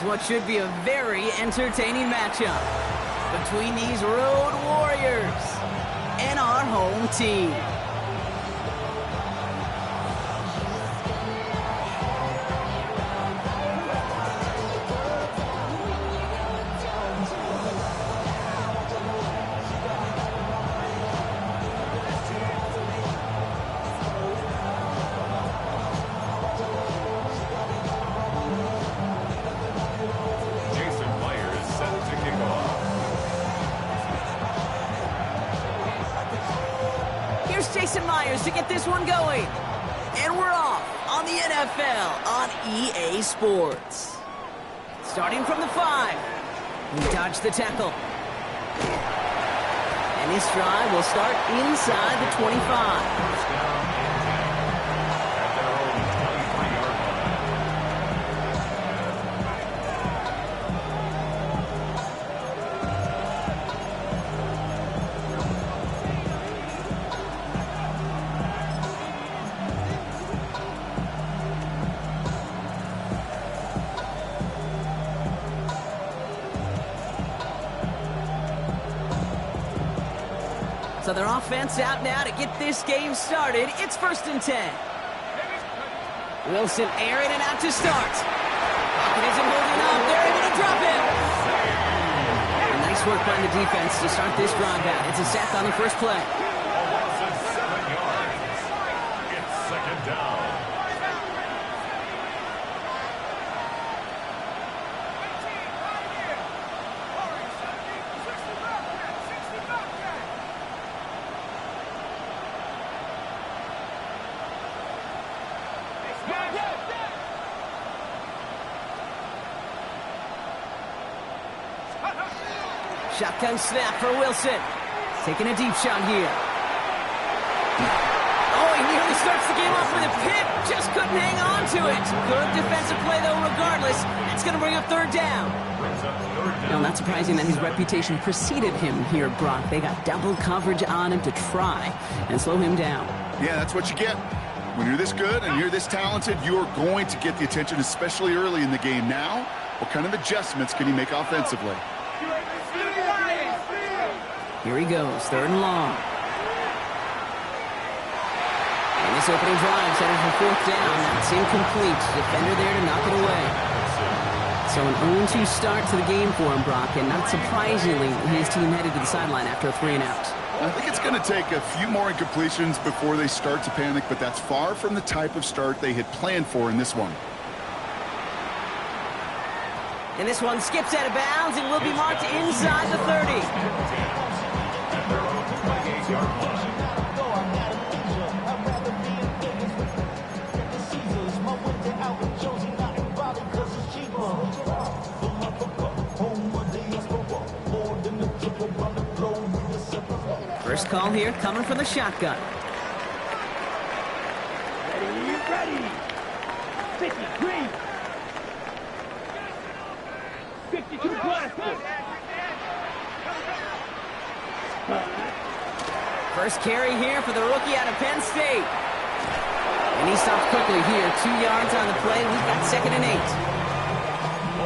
is what should be a very entertaining matchup between these road warriors and our home team. To get this one going. And we're off on the NFL on EA Sports. Starting from the 5. We dodge the tackle. And this drive will start inside the 25. So their offense out now to get this game started. It's 1st and 10. Wilson airing it out to start. Pocket isn't holding up. They're able to drop him. And nice work by the defense to start this drive out. It's a sack on the first play. Loss of 7 yards. It's 2nd down. Shotgun snap for Wilson. Taking a deep shot here. Oh, he nearly starts the game off with a pick. Just couldn't hang on to it. Good defensive play, though, regardless. It's going to bring up 3rd down. Now, not surprising that his reputation preceded him here, Brock. They got double coverage on him to try and slow him down. Yeah, that's what you get. When you're this good and you're this talented, you are going to get the attention, especially early in the game. Now, what kind of adjustments can he make offensively? Here he goes, 3rd and long. And this opening drive is headed for 4th down. That's incomplete. Defender there to knock it away. So an 0-2 start to the game for him, Brock, and not surprisingly, his team headed to the sideline after a 3-and-out. I think it's going to take a few more incompletions before they start to panic, but that's far from the type of start they had planned for in this one. And this one skips out of bounds and will be marked inside the 30. First call here coming from the shotgun. Ready. 53. 52 blasters. First carry here for the rookie out of Penn State. And he stops quickly here. 2 yards on the play. We've got 2nd and 8.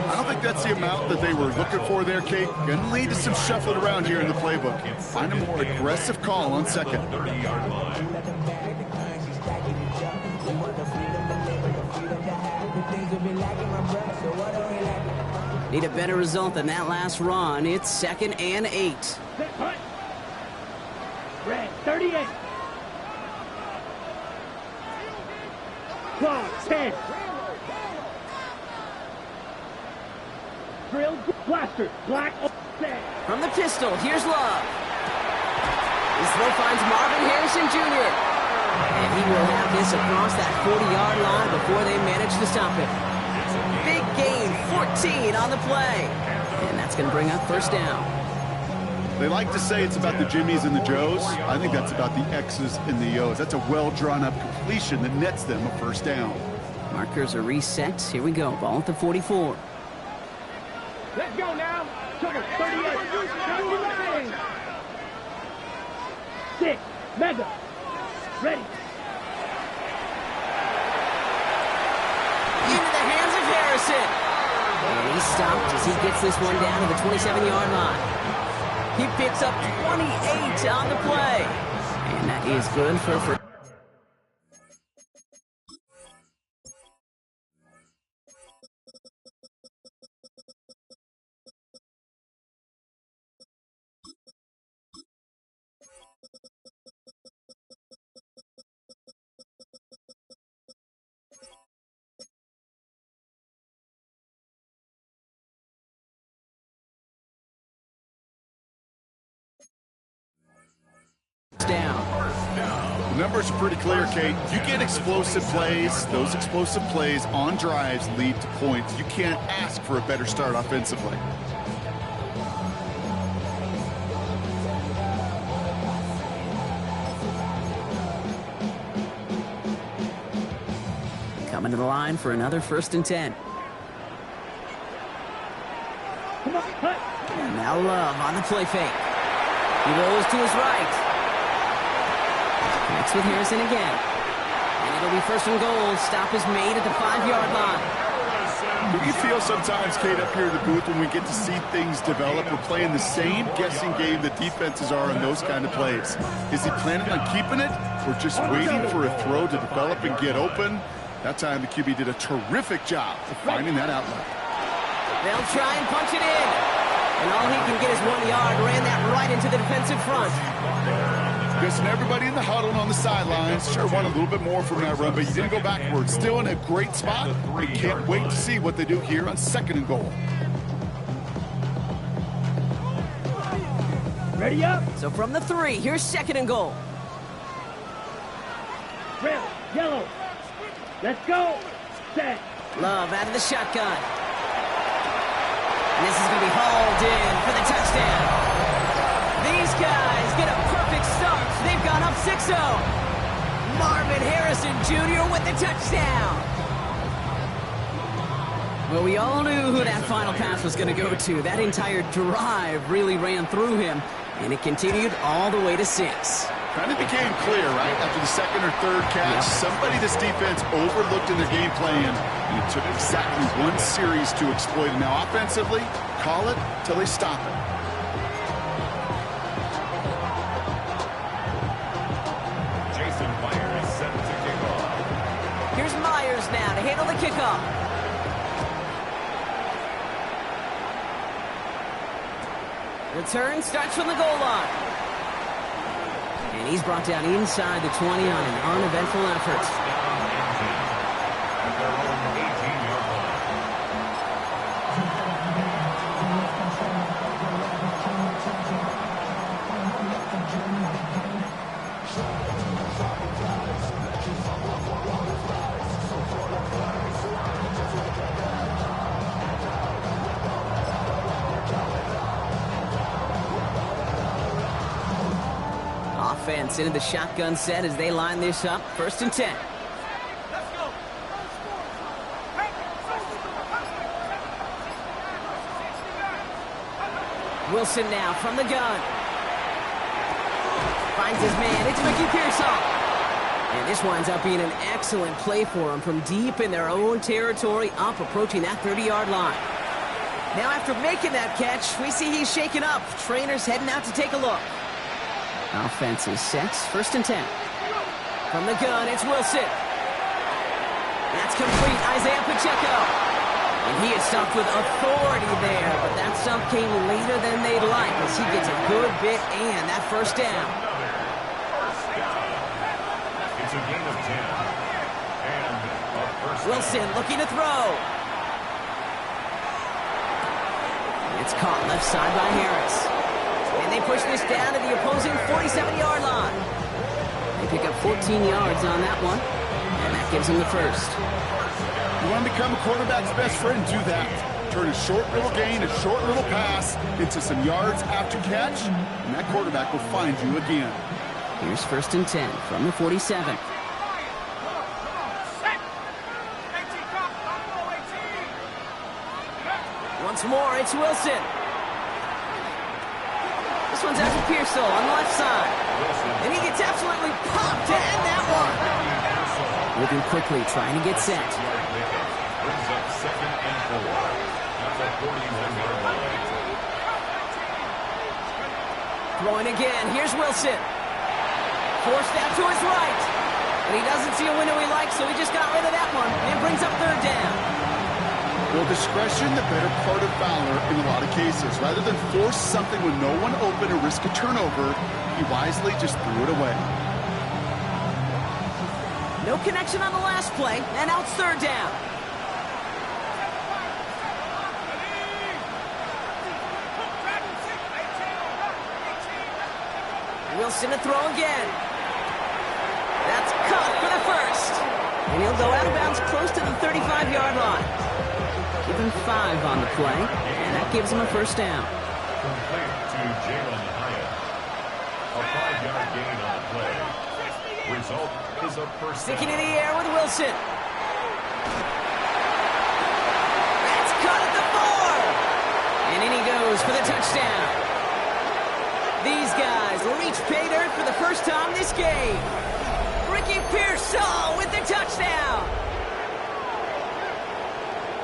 I don't think that's the amount that they were looking for there, Kate. Going to lead to some shuffling around here in the playbook. Find a more aggressive call on 2nd. 30-yard line. Need a better result than that last run. It's 2nd and 8. Red 38. Clock 10. Drill blaster. Black. From the pistol, here's Love. His throw finds Marvin Harrison Jr. And he will have this across that 40-yard line before they manage to stop him. Big gain, 14 on the play. And that's going to bring up 1st down. They like to say it's about the Jimmies and the Joes. I think that's about the X's and the O's. That's a well-drawn-up completion that nets them a 1st down. Markers are reset. Here we go. Ball at the 44. Let's go now. 38. 6. Mega. Ready. Into the hands of Harrison. And he stopped as he gets this one down to the 27-yard line. He picks up 28 on the play. And that is good for down. The numbers are pretty clear, Kate. You get explosive plays. Those explosive plays on drives lead to points. You can't ask for a better start offensively. coming to the line for another 1st and 10. Come on, cut. And now Love on the play fake. He rolls to his right. Connects with Harrison again. And it'll be 1st and goal. Stop is made at the 5-yard line. Do you feel sometimes, Kate, up here in the booth when we get to see things develop, we're playing the same guessing game that defenses are on those kind of plays? Is he planning on keeping it or just waiting for a throw to develop and get open? That time the QB did a terrific job of finding that outlet. They'll try and punch it in. And all he can get is 1 yard. Ran that right into the defensive front. Guessing everybody in the huddle and on the sidelines sure wanted a little bit more from that run, but you didn't go backwards. Still in a great spot. We can't wait to see what they do here on 2nd and goal. Ready up. So from the 3, here's 2nd and goal. Red, yellow. Let's go. Set. Love out of the shotgun. And this is going to be hauled in for the touchdown. These guys get a perfect start. They've gone up 6-0. Marvin Harrison Jr. with the touchdown. Well, we all knew who that final pass was going to go to. That entire drive really ran through him, and it continued all the way to 6. Kind of became clear, right? After the 2nd or 3rd catch, somebody this defense overlooked in their game plan, and it took exactly one series to exploit it. Now, offensively, call it till they stop it. Jason Myers set to kick off. Here's Myers now to handle the kickoff. Return starts from the goal line. And he's brought down inside the 20 on an uneventful effort. At their own 18-yard line. Offense into the shotgun set as they line this up. 1st and 10. Wilson now from the gun. Finds his man. It's Mickey Pearsall. And this winds up being an excellent play for them from deep in their own territory, up approaching that 30-yard line. Now after making that catch, we see he's shaken up. Trainer's heading out to take a look. Offense is set. 1st and 10. From the gun, it's Wilson. That's complete. Isaiah Pacheco. And he is stopped with authority there, but that stop came later than they'd like as he gets a good bit and that 1st down. It's a gain of 10. And a first Wilson looking to throw. It's caught left side by Harris. And they push this down to the opposing 47-yard line. They pick up 14 yards on that one, and that gives them the 1st. You want to become a quarterback's best friend, do that. Turn a short little gain, a short little pass into some yards after catch, and that quarterback will find you again. Here's 1st and 10 from the 47. Once more, it's Wilson. This one's out to Pearsall on the left side. And he gets absolutely popped to end that one. Moving quickly, trying to get set. brings up 2nd and 4. That's a Throwing again. Here's Wilson. Forced out to his right. And he doesn't see a window he likes, so he just got rid of that one and brings up third down. Well, discretion, the better part of valor in a lot of cases. Rather than force something with no one open or risk a turnover, he wisely just threw it away. No connection on the last play, and now it's third down. Wilson to throw again. That's caught for the first. And he'll go out of bounds close to the 35-yard line. Give him 5 on the play, and that gives him a first down. Complete to Jalen Hyatt. A 5-yard gain on the play. Result is a first down. Sticking in the air with Wilson. That's caught at the 4. And in he goes for the touchdown. These guys reach pay dirt for the first time this game. Ricky Pearsall with the touchdown.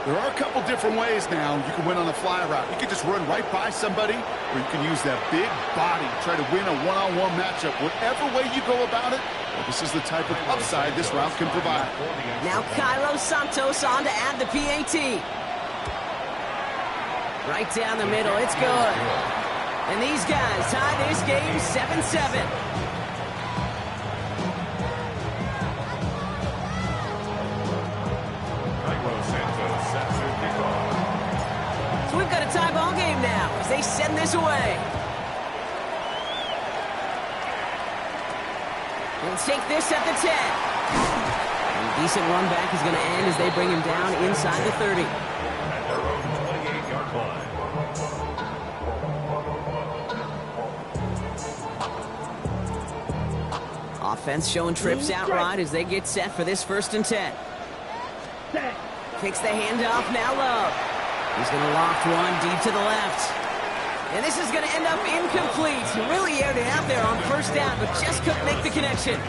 There are a couple different ways now you can win on a fly route. You can just run right by somebody, or you can use that big body, try to win a one-on-one matchup. Whatever way you go about it, well, this is the type of upside this route can provide. Now Cairo Santos on to add the PAT. Right down the middle, it's good. And these guys tie this game 7-7. So we've got a tie ball game now as they send this away. We'll take this at the 10. And a decent run back is going to end as they bring him down inside the 30. At their own 28-yard line. Offense showing trips outright as they get set for this 1st and 10. Set. Kicks the handoff, now Love. He's going to loft one deep to the left. And this is going to end up incomplete. Really aired it out there on 1st down, but just couldn't make the connection.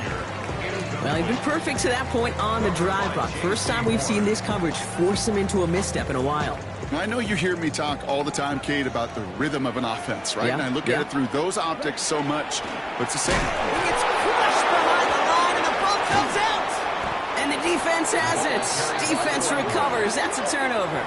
Well, he'd been perfect to that point on the drive, Brock. First time we've seen this coverage force him into a misstep in a while. I know you hear me talk all the time, Kate, about the rhythm of an offense, right? Yeah, And I look at it through those optics so much, but it's the same. It's crushed behind the line, and the ball comes out. And the defense has it. Defense recovers. That's a turnover.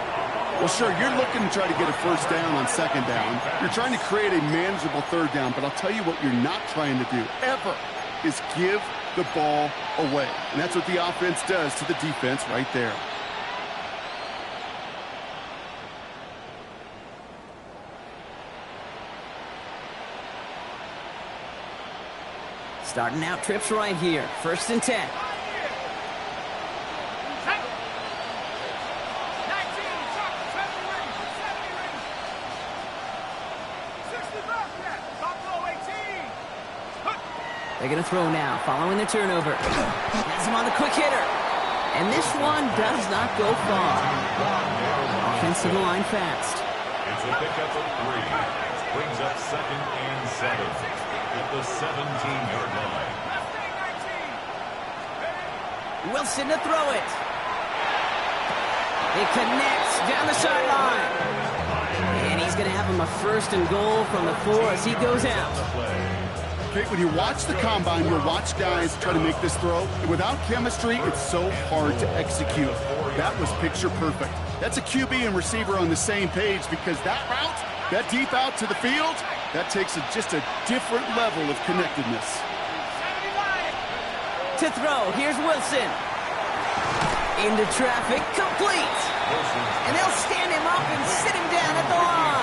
Well, sure, you're looking to try to get a 1st down on 2nd down. You're trying to create a manageable 3rd down, but I'll tell you what you're not trying to do, ever, is give the ball away. And that's what the offense does to the defense right there. Starting out trips right here. 1st and 10. They're going to throw now, following the turnover. Has him on the quick hitter. And this one does not go far. Offensive line fast. It's a pickup of 3. Brings up 2nd and 7 at the 17-yard line. Wilson to throw it. It connects down the sideline. And he's going to have him a 1st and goal from the 4 as he goes out. Okay, when you watch the combine, you'll watch guys try to make this throw. And without chemistry, it's so hard to execute. That was picture perfect. That's a QB and receiver on the same page, because that route, that deep out to the field, that takes just a different level of connectedness. To throw, here's Wilson. Into traffic, complete. And they'll stand him up and sit him down at the line.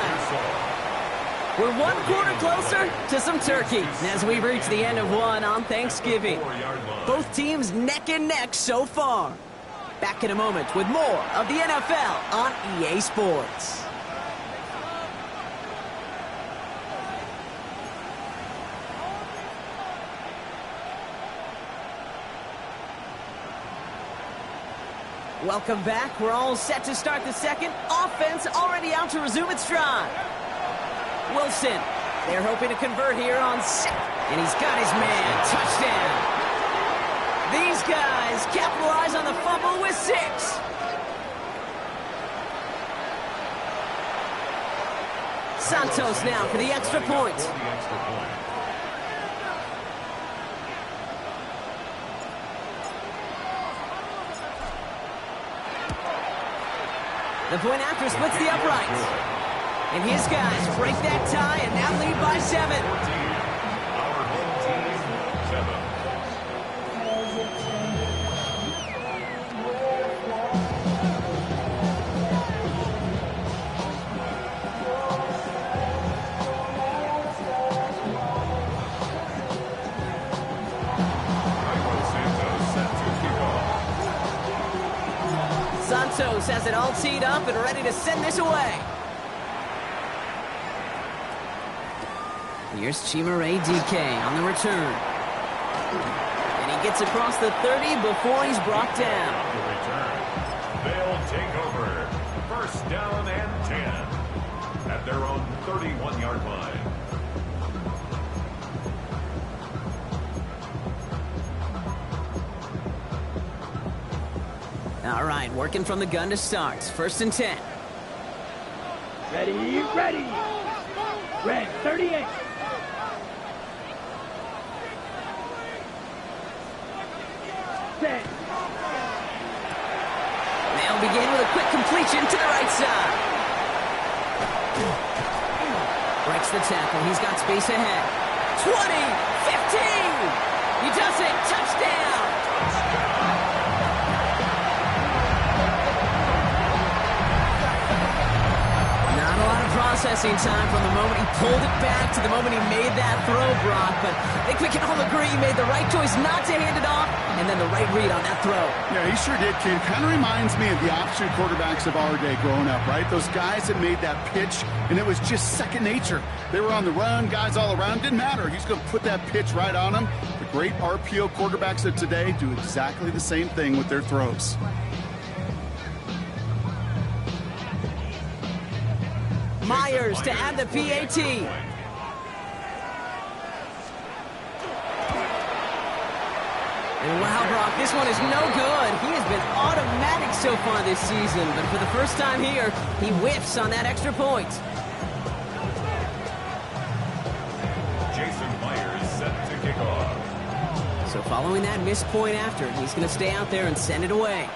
We're 1 quarter closer to some turkey as we reach the end of one on Thanksgiving. Both teams neck and neck so far. Back in a moment with more of the NFL on EA Sports. Welcome back. We're all set to start the 2nd. Offense already out to resume its drive. Wilson, they're hoping to convert here on 2nd. And he's got his man. Touchdown. These guys capitalize on the fumble with 6. Santos now for the extra point. The point after splits the uprights. And his guys break that tie and now lead by 7. Our home team, 7. Santos has it all teed up and ready to send this away. Here's CWarriors DK on the return. And he gets across the 30 before he's brought down. The return. They'll take over. First down and 10 at their own 31-yard line. All right, working from the gun to start. First and 10. Ready, ready. Red 38. Set. They'll begin with a quick completion to the right side. Breaks the tackle. He's got space ahead. 20, 15. He does it. Touchdown. Not a lot of processing time from the moment he pulled it back to the moment he made that throw, Brock. But I think we can all agree he made the right choice not to hand it off, and then the right read on that throw. Yeah, he sure did, kid. Kind of reminds me of the option quarterbacks of our day growing up, right? Those guys that made that pitch, and it was just second nature. They were on the run, guys all around. Didn't matter. He's going to put that pitch right on them. The great RPO quarterbacks of today do exactly the same thing with their throws. Myers to add the PAT. And wow, Brock, this one is no good. He has been automatic so far this season, but for the first time here, he whiffs on that extra point. Jason Myers set to kick off. So following that missed point after, he's going to stay out there and send it away.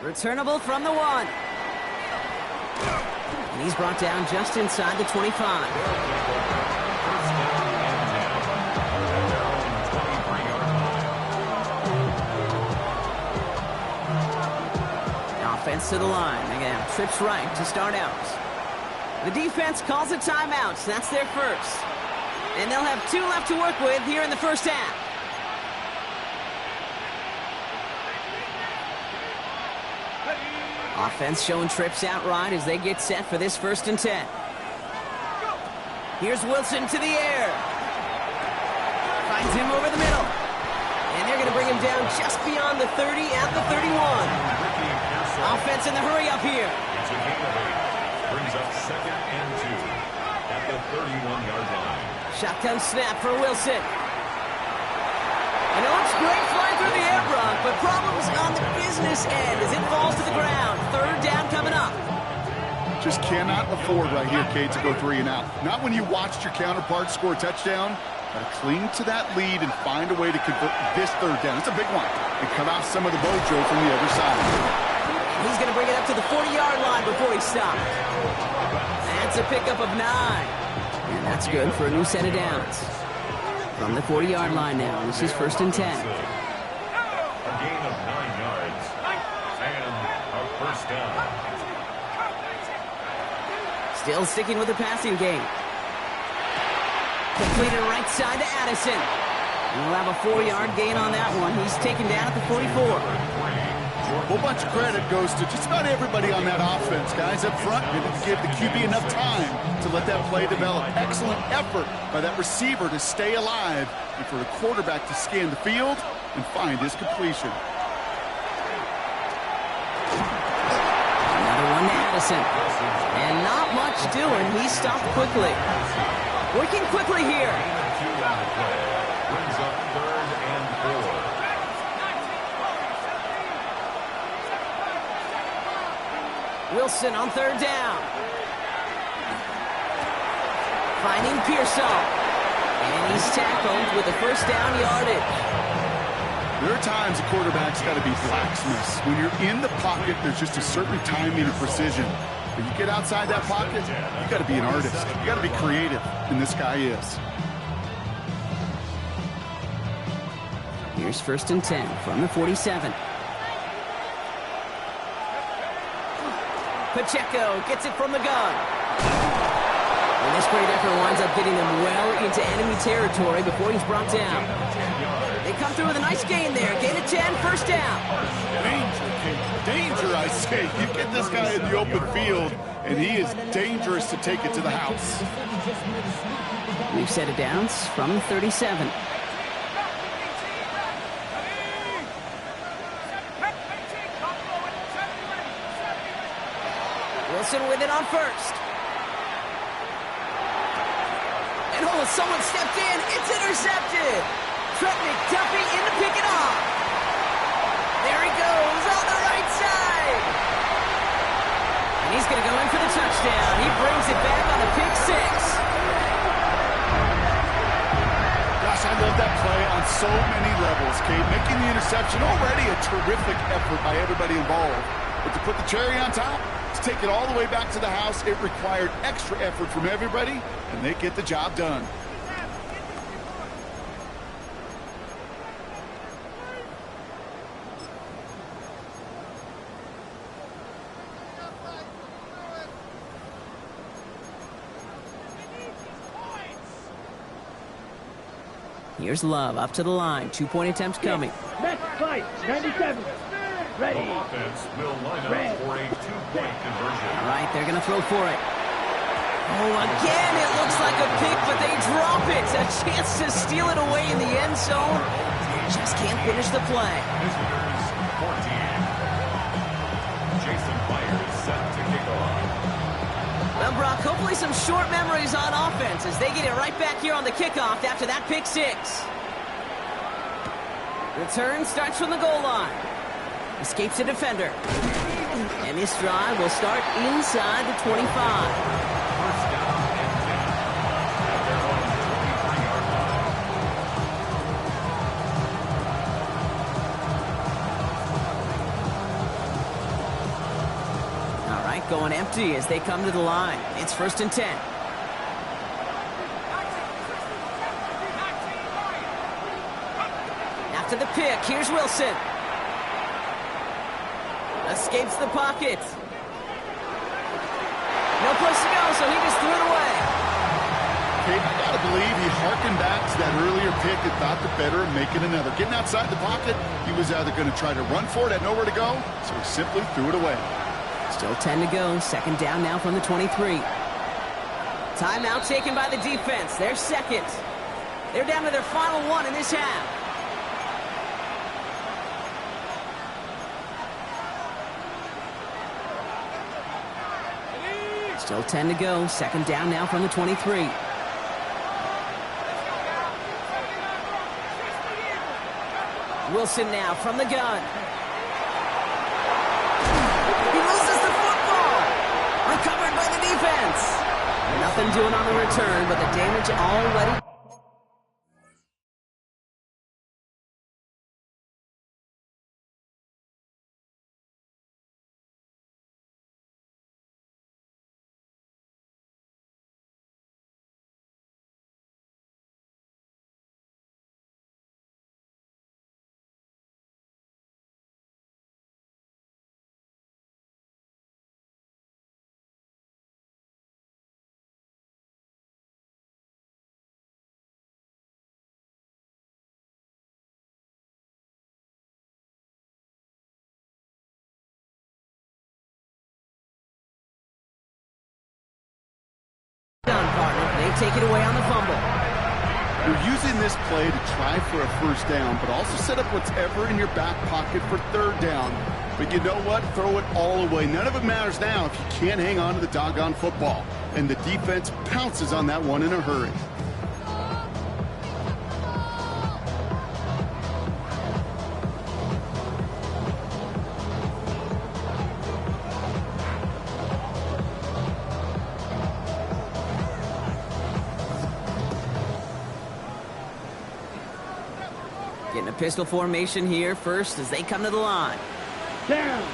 Returnable from the 1. And he's brought down just inside the 25. Offense to the line. Again, trips right to start out. The defense calls a timeout. That's their first. And they'll have 2 left to work with here in the first half. Offense showing trips out right as they get set for this first and 10. Here's Wilson to the air. Finds him over the middle. And they're going to bring him down just beyond the 30 at the 31. Offense in the hurry up here. It's a gain of 8. Brings up second and 2 at the 31-yard line. Shotgun snap for Wilson. And it looks great flying through the air, Brock, but problems on the business end as it falls to the ground. Third down coming up. Just cannot afford right here, Cade, to go 3 and out. Not when you watched your counterpart score a touchdown. Got to cling to that lead and find a way to convert this third down. It's a big one. And cut off some of the mojo from the other side. He's going to bring it up to the 40-yard line before he stops. That's a pickup of 9. And that's good for a new set of downs. From the 40-yard line now, this is first and 10. A gain of 9 yards. And a first down. Still sticking with the passing game. Completed right side to Addison. And we'll have a 4-yard gain on that one. He's taken down at the 44. A whole bunch of credit goes to just about everybody on that offense. Guys up front didn't give the QB enough time to let that play develop. Excellent effort by that receiver to stay alive and for the quarterback to scan the field and find his completion. Another one to Addison. And not much doing. He stopped quickly. Working quickly here. 2 on the play. Brings up third and 4. Wilson on third down. Finding Pearsall. And he's tackled with the first down yardage. There are times a quarterback's got to be blacksmiths. When you're in the pocket, there's just a certain timing and precision. When you get outside that pocket, you got to be an artist. You got to be creative, and this guy is. Here's 1st and 10 from the 47. Pacheco gets it from the gun. And this pretty different winds up getting him well into enemy territory before he's brought down. They come through with a nice gain there. Gain of 10, first down. Danger, Kate. Danger, I say. You get this guy in the open field, and he is dangerous to take it to the house. We've set it downs from the 37. Wilson with it on first. And oh, someone stepped in. It's intercepted. Trent McDuffie in to pick it off. There he goes on the right side. And he's going to go in for the touchdown. He brings it back on the pick six. Gosh, I love that play on so many levels, Kate. Making the interception, already a terrific effort by everybody involved. But to put the cherry on top, to take it all the way back to the house, it required extra effort from everybody, and they get the job done. Here's Love up to the line. 2-point attempts coming. Next fight, 97. Ready. The offense will line up for a 2-point conversion. All right, they're going to throw for it. Oh, again, it looks like a pick, but they drop it. A chance to steal it away in the end zone. Just can't finish the play. Visitors 14. Jason Myers set to kick off. Well, Brock, hopefully some short memories on offense as they get it right back here on the kickoff after that pick six. Return starts from the goal line. Escapes a defender. And this drive will start inside the 25. First down and 10. At their own 23-yard line. All right, going empty as they come to the line. It's 1st and 10. After the pick, here's Wilson. Escapes the pocket. No place to go, so he just threw it away. Kate, I gotta believe he harkened back to that earlier pick and thought the better of making another. Getting outside the pocket, he was either going to try to run for it, had nowhere to go, so he simply threw it away. Still 10 to go. 2nd down now from the 23. Timeout taken by the defense. They're second. They're down to their final one in this half. Still 10 to go. 2nd down now from the 23. Wilson now from the gun. He loses the football. Recovered by the defense. Nothing doing on the return, but the damage already. They take it away on the fumble. You're using this play to try for a first down, but also set up whatever in your back pocket for 3rd down. But you know what? Throw it all away. None of it matters now if you can't hang on to the doggone football. And the defense pounces on that one in a hurry. Getting a pistol formation here first as they come to the line. Down.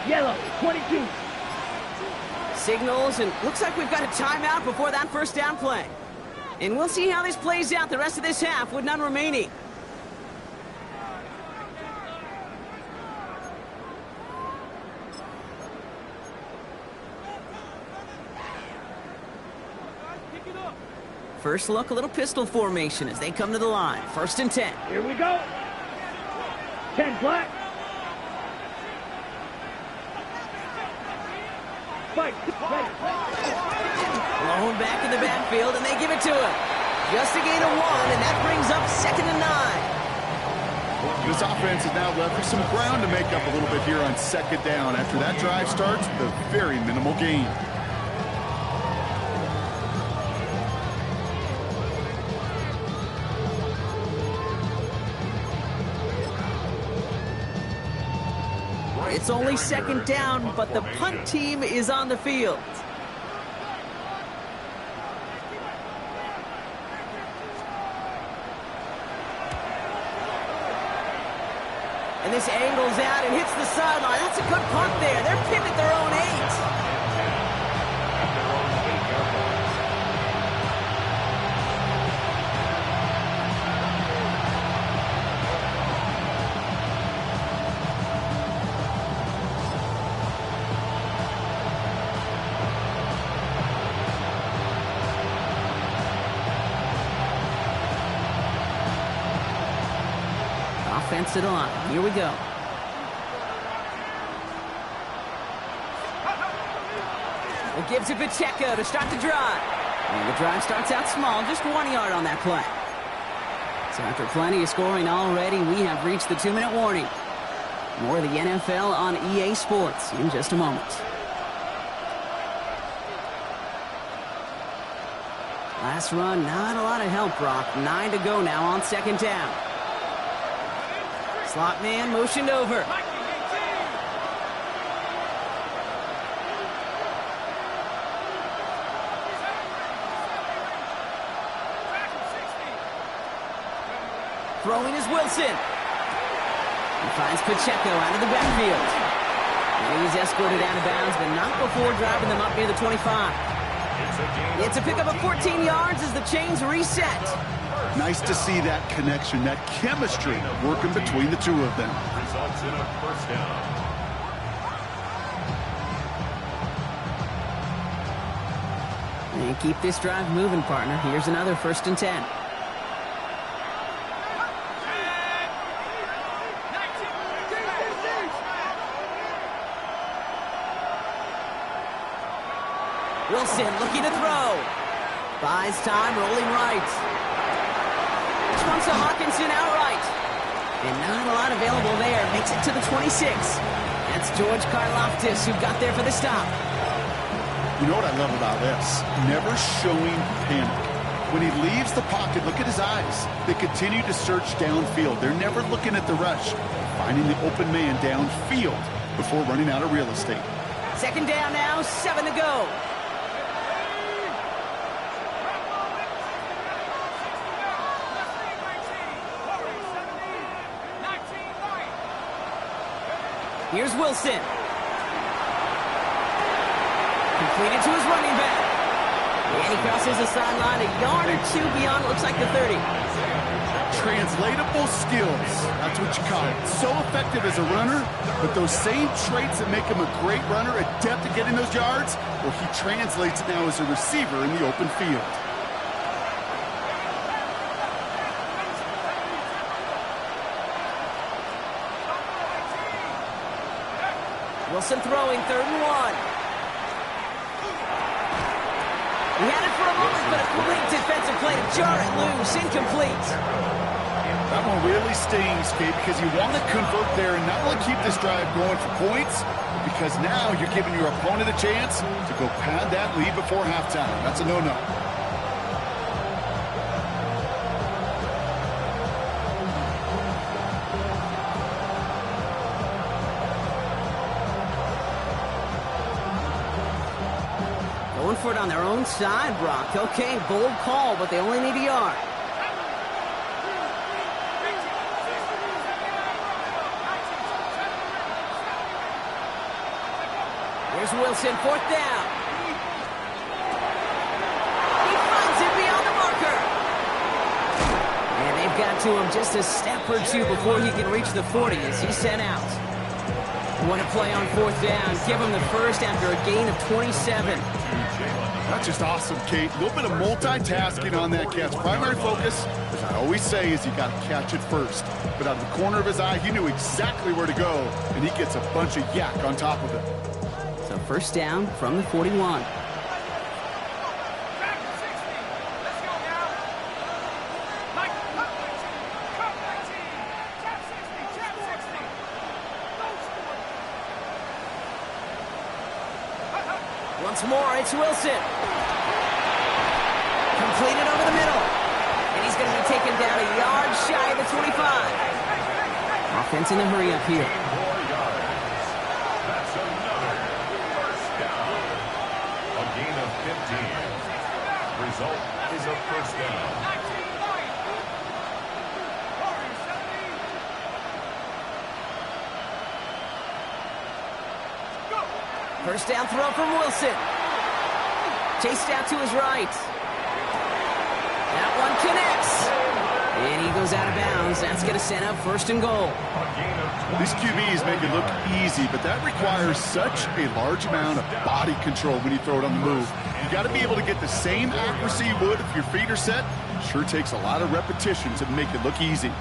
Yellow, 22. Signals, and looks like we've got a timeout before that first down play. And we'll see how this plays out the rest of this half with none remaining. First look, a little pistol formation as they come to the line. 1st and 10. Here we go. 10 black. Fight. Ready. Blown back in the backfield, and they give it to him. Just a gain of 1, and that brings up 2nd and 9. This offense is now left with some ground to make up a little bit here on 2nd down. After that drive starts, the very minimal gain. It's only 2nd down, but the punt team is on the field. And this angles out and hits the sideline. That's a good punt there. They're pinned at their own 8. Offensive line. Here we go. It gives it Pacheco to start the drive. And the drive starts out small, just 1 yard on that play. So after plenty of scoring already, we have reached the 2-minute warning. More of the NFL on EA Sports in just a moment. Last run, not a lot of help, Brock. 9 to go now on 2nd down. Slot man motioned over. Throwing is Wilson. He finds Pacheco out of the backfield. And he's escorted out of bounds, but not before driving them up near the 25. It's a pickup of 14 yards as the chains reset. Nice to see that connection, that chemistry working between the two of them. Results in a 1st down. And keep this drive moving, partner. Here's another 1st and 10. Wilson looking to throw. Buys time, rolling right. This one's to Hawkinson outright. And not a lot available there. Makes it to the 26. That's George Karlaftis who got there for the stop. You know what I love about this? Never showing panic. When he leaves the pocket, look at his eyes. They continue to search downfield. They're never looking at the rush. Finding the open man downfield before running out of real estate. 2nd down now, 7 to go. Here's Wilson. Completed to his running back. And he crosses the sideline a yard or 2 beyond, looks like the 30. Translatable skills. That's what you call it. So effective as a runner, but those same traits that make him a great runner, adept at getting those yards, well, he translates it now as a receiver in the open field. Wilson throwing 3rd and 1. He had it for a moment, but a great defensive play to jar it loose. Incomplete. That one really stings, Kate, because you want to convert there and not only keep this drive going for points, but because now you're giving your opponent a chance to go pad that lead before halftime. That's a no-no. Going for it on their own side, Brock. Okay, bold call, but they only need a yard. Here's Wilson, 4th down. He finds it beyond the marker. And they've got to him just a step or two before he can reach the 40 as he's sent out. What a play on 4th down. Give him the first after a gain of 27. That's just awesome, Kate. A little bit of multitasking on that catch. Primary focus, as I always say, is you got to catch it first. But out of the corner of his eye, he knew exactly where to go, and he gets a bunch of yak on top of it. So 1st down from the 41. Once more, it's Wilson. Completed over the middle. And he's going to be taken down a yard shy of the 25. Offense in the hurry up here. 4 yards. That's another first down. A gain of 15. Result is a first down. First down throw from Wilson. Chased out to his right. That one connects. And he goes out of bounds. That's going to set up 1st and goal. These QBs make it look easy, but that requires such a large amount of body control when you throw it on the move. You got to be able to get the same accuracy you would if your feet are set. Sure takes a lot of repetition to make it look easy.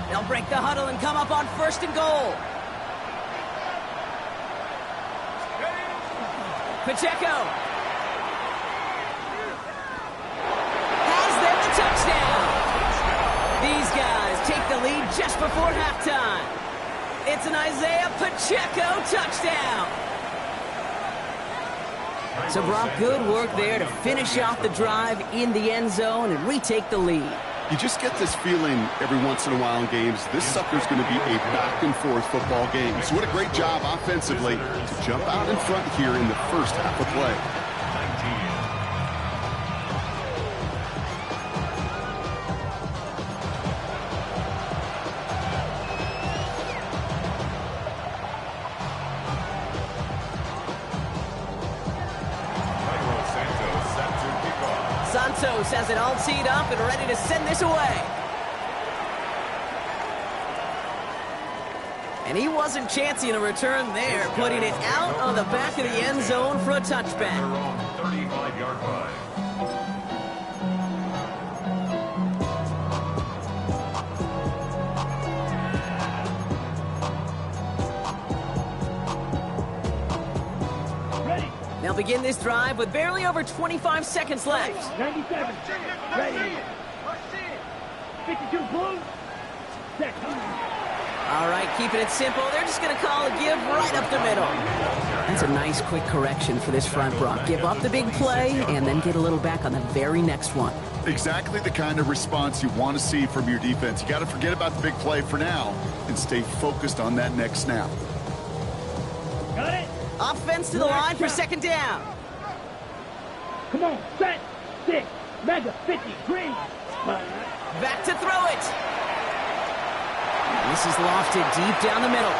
They'll break the huddle and come up on 1st and goal. Pacheco has them the touchdown. These guys take the lead just before halftime. It's an Isaiah Pacheco touchdown. So, Brock, good work there to finish off the drive in the end zone and retake the lead. You just get this feeling every once in a while in games, this sucker's going to be a back-and-forth football game. So what a great job offensively to jump out in front here in the first half of play. Santos has it all teed up and ready to send this away. And he wasn't chancing a return there, putting it out on the back of the end zone for a touchback. 35-yard line. They'll begin this drive with barely over 25 seconds left. 97. Ready. 52 blue. Set. All right, keeping it simple. They're just going to call a give right up the middle. That's a nice quick correction for this front, Brock. Give up the big play and then get a little back on the very next one. Exactly the kind of response you want to see from your defense. You got to forget about the big play for now and stay focused on that next snap. Got it. Offense to the line for 2nd down. Come on. Set. 6. Mega 50. Green. Back to throw it. This is lofted deep down the middle.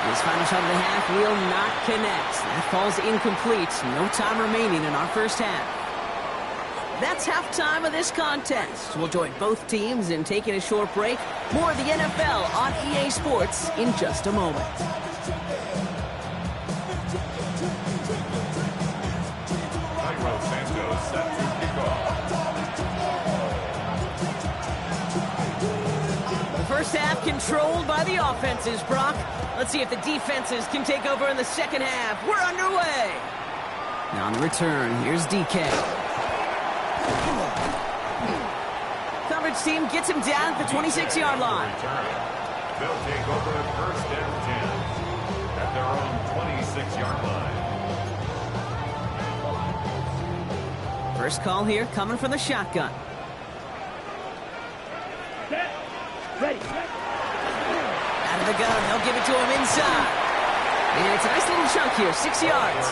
This final shot of the half will not connect. That falls incomplete. No time remaining in our first half. That's halftime of this contest. We'll join both teams in taking a short break. More of the NFL on EA Sports in just a moment. First half controlled by the offenses, Brock. Let's see if the defenses can take over in the second half. We're underway. Now on the return, here's DK. Coverage team gets him down at the 26-yard line. They'll take over at 1st and 10 at their own 26-yard line. First call here coming from the shotgun. Set. Ready. Out of the gun, they'll give it to him inside. And it's a nice little chunk here, 6 yards.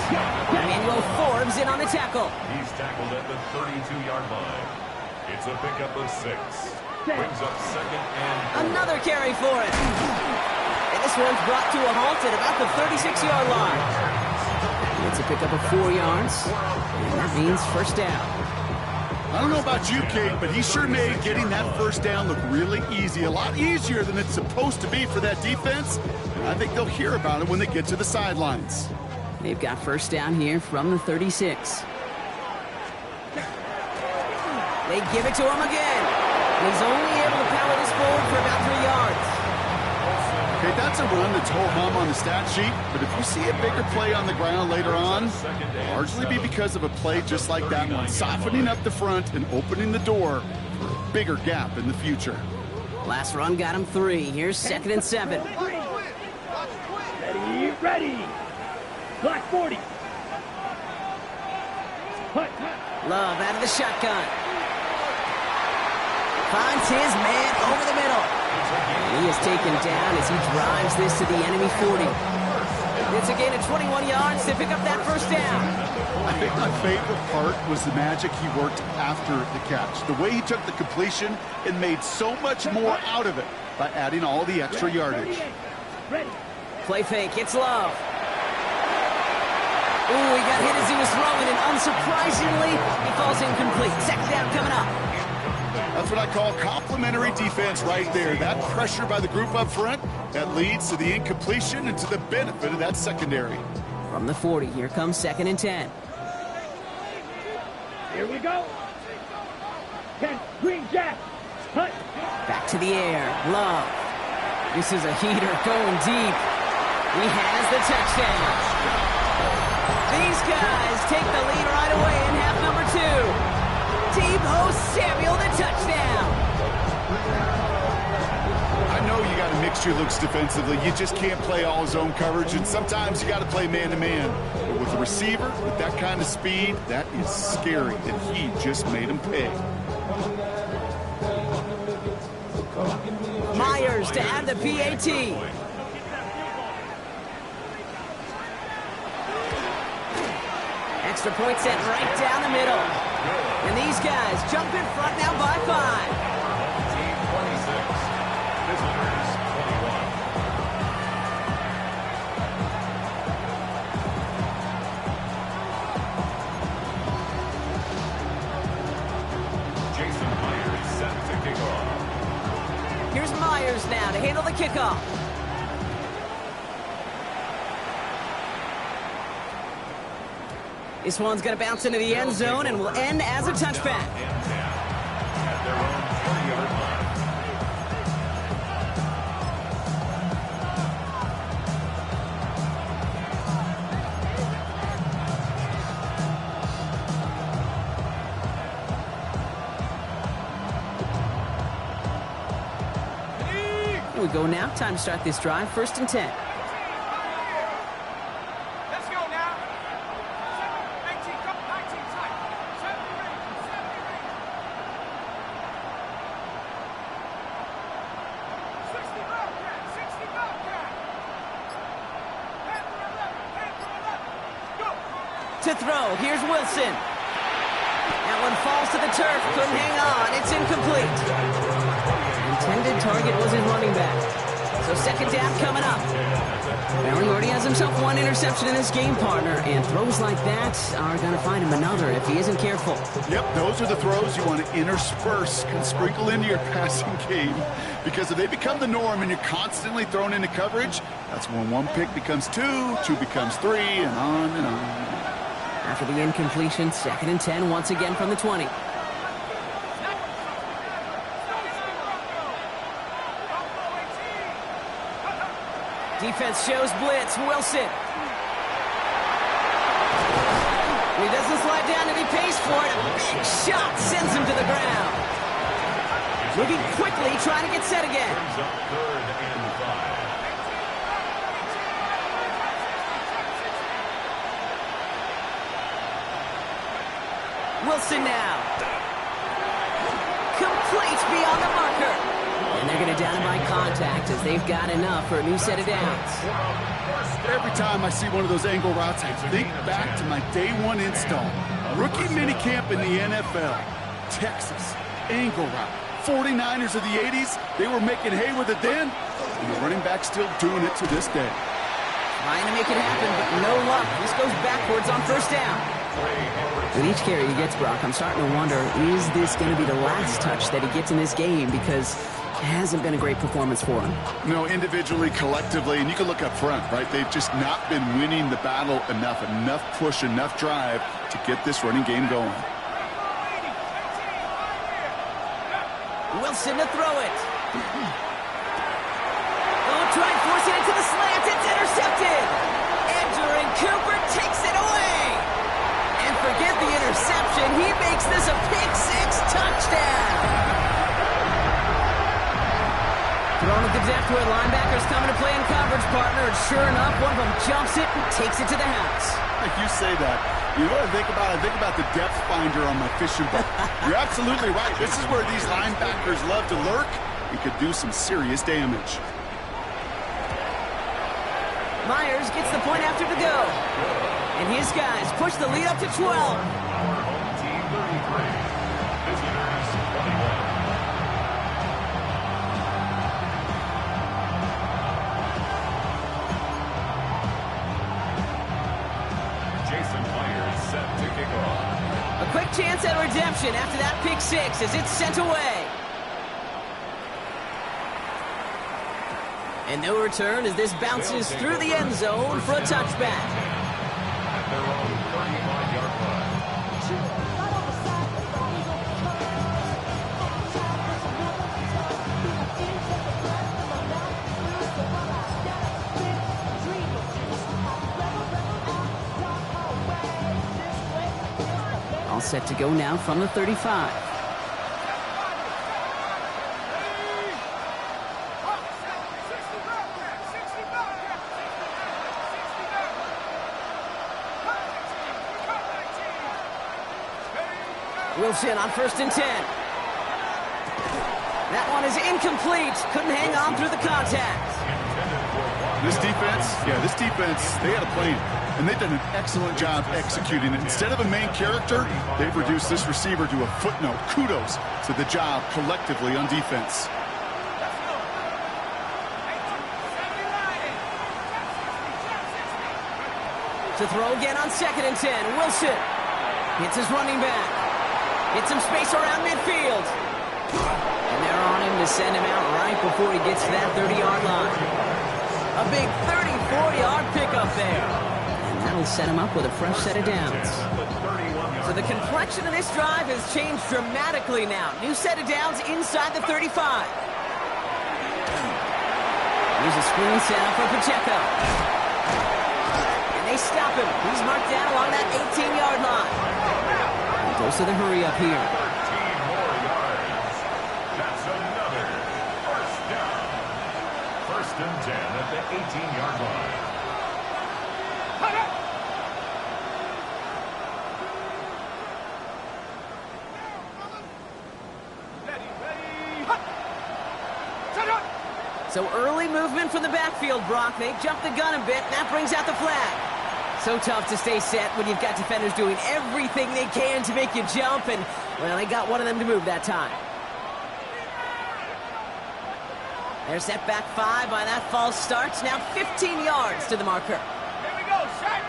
Emmanuel Forbes in on the tackle. He's tackled at the 32-yard line. It's a pickup of 6. Brings up second and Another carry for it. And this one's brought to a halt at about the 36-yard line. It's a pickup of 4 yards, and that means first down. I don't know about you, Kate, but he sure made getting that first down look really easy. A lot easier than it's supposed to be for that defense. I think they'll hear about it when they get to the sidelines. They've got first down here from the 36. They give it to him again. And he's only able to power this forward for about 3 yards. Okay, that's a run that's ho-hum on the stat sheet, but if you see a bigger play on the ground later on, it'll largely be because of a play just like that one, softening up the front and opening the door for a bigger gap in the future. Last run got him 3. Here's 2nd and 7. Ready. Block 40. Hut. Love out of the shotgun. Finds his man over the middle. He is taken down as he drives this to the enemy 40. It's a gain of 21 yards to pick up that first down. I think my favorite part was the magic he worked after the catch. The way he took the completion and made so much more out of it by adding all the extra yardage. Ready. Play fake. It's Love. Ooh, he got hit as he was throwing, and unsurprisingly, he falls incomplete. Second down coming up. That's what I call complimentary defense right there. That pressure by the group up front, that leads to the incompletion and to the benefit of that secondary. From the 40, here comes 2nd and 10. Here we go. 10. Green Jack. Hut. Back to the air. Love. This is a heater going deep. He has the touchdown. These guys take the lead right away in half number 2. Deebo Samuel, the touchdown. I know you got to mix your looks defensively. You just can't play all zone coverage, and sometimes you got to play man-to-man. But with a receiver with that kind of speed, that is scary, and he just made him pay. Myers to add the PAT. Extra point set right down the middle. And these guys jump in front now by 5. Team 26. Visitors 21. Jason Myers set to kick off. Here's Myers now to handle the kickoff. This one's going to bounce into the end zone and will end as a touchback. At their own 40-yard line. Here we go now. Time to start this drive. 1st and 10. To throw, here's Wilson. That one falls to the turf, couldn't hang on, it's incomplete. Intended target was his running back. So 2nd down coming up. Well, he already has himself 1 interception in this game, partner, and throws like that are going to find him another if he isn't careful. Yep, those are the throws you want to intersperse and sprinkle into your passing game, because if they become the norm and you're constantly thrown into coverage, that's when 1 pick becomes 2, 2 becomes 3, and on and on. After the incompletion, 2nd and 10 once again from the 20. Defense shows blitz, Wilson. He doesn't slide down and he pays for it. Big shot sends him to the ground. Moving quickly, trying to get set again. Brings up 3rd and 5. Wilson now. Complete beyond the marker. And they're going to down him by contact as they've got enough for a new set of downs. Every time I see one of those angle routes, I think back to my day 1 install. Rookie minicamp in the NFL. Texas, angle route, 49ers of the 80s, they were making hay with it then, and the running back's still doing it to this day. Trying to make it happen, but no luck. This goes backwards on first down. With each carry he gets, Brock, I'm starting to wonder, is this going to be the last touch that he gets in this game? Because it hasn't been a great performance for him. No, individually, collectively, and you can look up front, right? They've just not been winning the battle enough push, enough drive to get this running game going. Wilson to throw it. Oh, try and force it into the slant. It's intercepted. Edgerrin Cooper takes it away. And forget the interception. He makes this a pick-6 touchdown. Throwing at the depth where linebackers coming to play in coverage, partner. And sure enough, one of them jumps it and takes it to the house. You say that. You know what I think about? I think about the depth finder on my fishing boat. You're absolutely right. This is where these linebackers love to lurk and could do some serious damage. Myers gets the point after to go. And his guys push the lead up to 12. Team 33. Visitors 21. A quick chance at redemption after that pick-6 as it's sent away. And no return as this bounces through the end zone for a touchback. At their own 35-yard line. All set to go now from the 35. Wilson on 1st and 10. That one is incomplete. Couldn't hang on through the contact. This defense, they had a plan, and they've done an excellent job executing it. Instead of a main character, they've reduced this receiver to a footnote. Kudos to the job collectively on defense. To throw again on 2nd and 10. Wilson hits his running back. Gets some space around midfield. And they're on him to send him out right before he gets to that 30-yard line. A big 34-yard pickup there. And that'll set him up with a fresh set of downs. So the complexion of this drive has changed dramatically now. New set of downs inside the 35. Here's a screen setup for Pacheco. And they stop him. He's marked down along that 18-yard line. He goes to the hurry up here. 13 more yards. That's another first down. 1st and 10 at the 18-yard line. So early movement from the backfield, Brock. They jumped the gun a bit, and that brings out the flag. So tough to stay set when you've got defenders doing everything they can to make you jump, and, well, they got one of them to move that time. They're set back 5 by that false start. Now 15 yards to the marker. Here we go, set.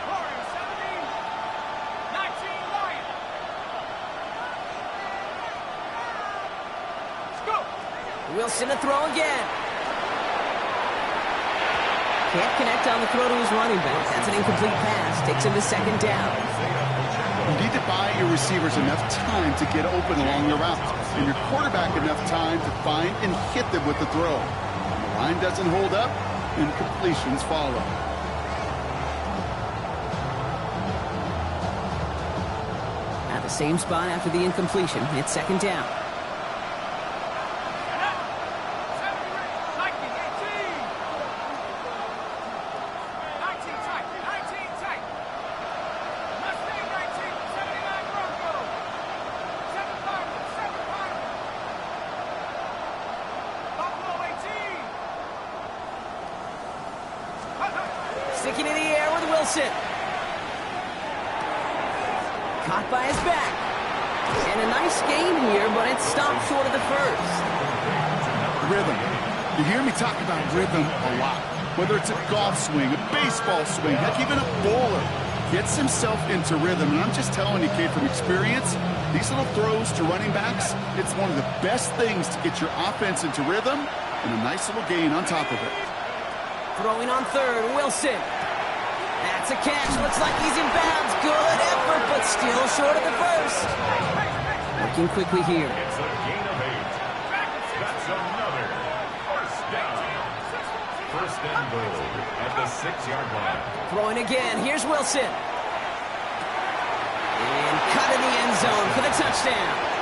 Warriors 17, 19 Lions. Let's go. Wilson to throw again. Can't connect on the throw to his running back. That's an incomplete pass. Takes him to 2nd down. You need to buy your receivers enough time to get open along the route, and your quarterback enough time to find and hit them with the throw. When the line doesn't hold up, incompletions follow. At the same spot after the incompletion. It's 2nd down. Sticking in the air with Wilson. caught by his back. And a nice gain here, but it stopped short of the first. Rhythm. You hear me talk about rhythm a lot. Whether it's a golf swing, a baseball swing, heck, even a bowler gets himself into rhythm. And I'm just telling you, kid, from experience, these little throws to running backs, it's one of the best things to get your offense into rhythm and a nice little gain on top of it. Throwing on third, Wilson. That's a catch. Looks like he's in bounds. Good effort, but still short of the first. Working quickly here. It's a gain of 8. That's another first down. First and goal at the 6-yard line. Throwing again. Here's Wilson. And cut in the end zone for the touchdown.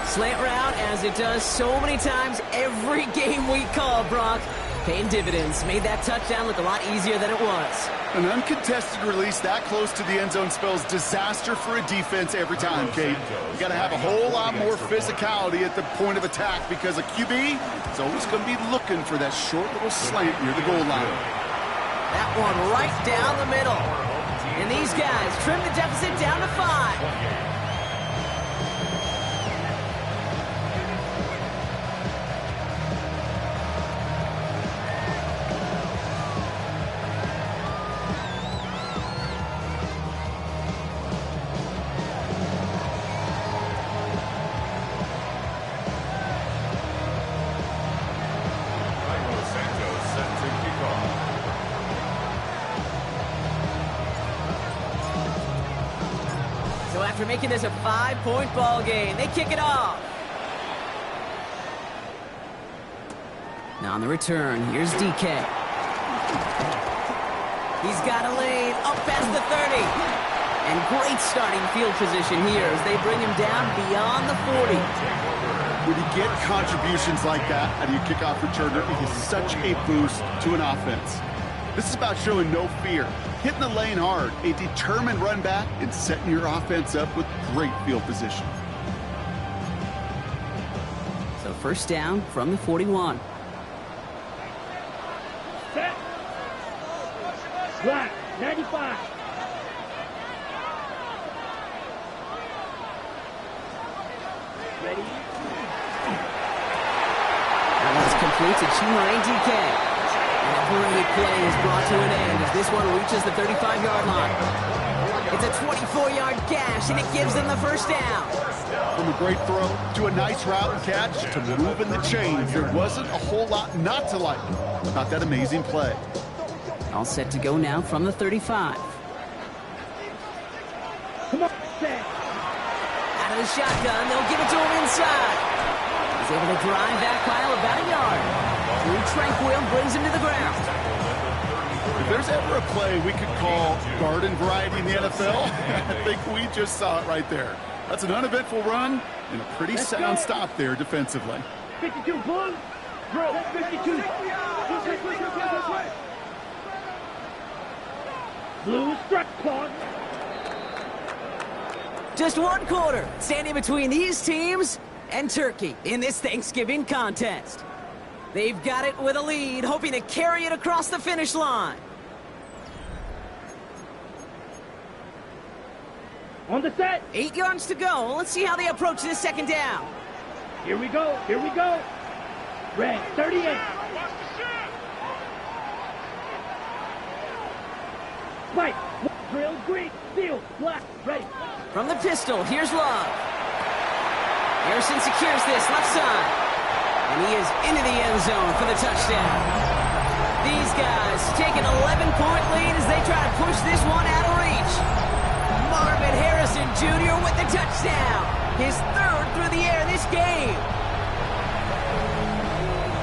Slant route, as it does so many times every game we call, Brock. Paying dividends. Made that touchdown look a lot easier than it was. An uncontested release that close to the end zone spells disaster for a defense every time, Kate. You got to have a whole lot more physicality at the point of attack because a QB is always going to be looking for that short little slant near the goal line. That one right down the middle. And these guys trim the deficit down to 5. After making this a 5-point ball game, they kick it off. Now on the return, here's DK. He's got a lane up past the 30. And great starting field position here as they bring him down beyond the 40. When you get contributions like that out of your kickoff returner, it is such a boost to an offense. This is about showing no fear, hitting the lane hard, a determined run back, and setting your offense up with great field position. So first down from the 41. Set. Black, 95. Ready? That one's complete to CWarriors DK. And a brilliant play is brought to an end as this one reaches the 35-yard line. It's a 24-yard gash, and it gives them the first down. From a great throw to a nice route and catch to moving the chains, there wasn't a whole lot not to like about that amazing play. All set to go now from the 35. Come on, set. Out of the shotgun, they'll give it to him inside. He's able to drive that pile about a yard. Drew Tranquil brings him to the ground. If there's ever a play we could call garden variety in the NFL, I think we just saw it right there. That's an uneventful run and a pretty sound stop there defensively. 52, Blue. Bro, 52. Blue struck clock. Just one quarter, standing between these teams and Turkey in this Thanksgiving contest. They've got it with a lead, hoping to carry it across the finish line. On the set. 8 yards to go. Let's see how they approach this second down. Here we go. Here we go. Red, 38. Spike. Drill, green, steel, black, ready. From the pistol, here's Love. Harrison secures this left side. And he is into the end zone for the touchdown. These guys take an 11-point lead as they try to push this one out of reach. Marvin Harrison Jr. with the touchdown. His third through the air this game.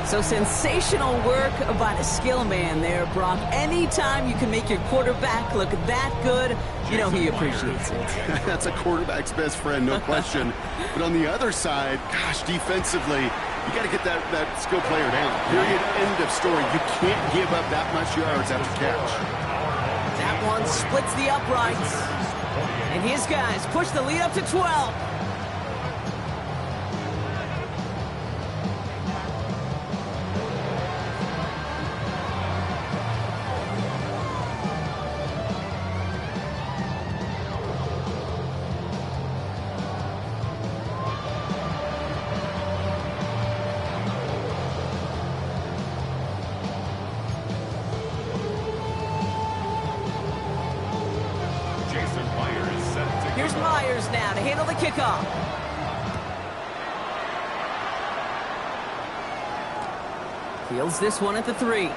So sensational work by the skill man there, Brock. Anytime you can make your quarterback look that good, you know he appreciates it. That's a quarterback's best friend, no question. But on the other side, gosh, defensively, you got to get that skill player down. Period. End of story. You can't give up that much yards after catch. That one splits the uprights. And his guys push the lead up to 12. Myers set to Here's Myers now to handle the kickoff. Fields this one at the 3.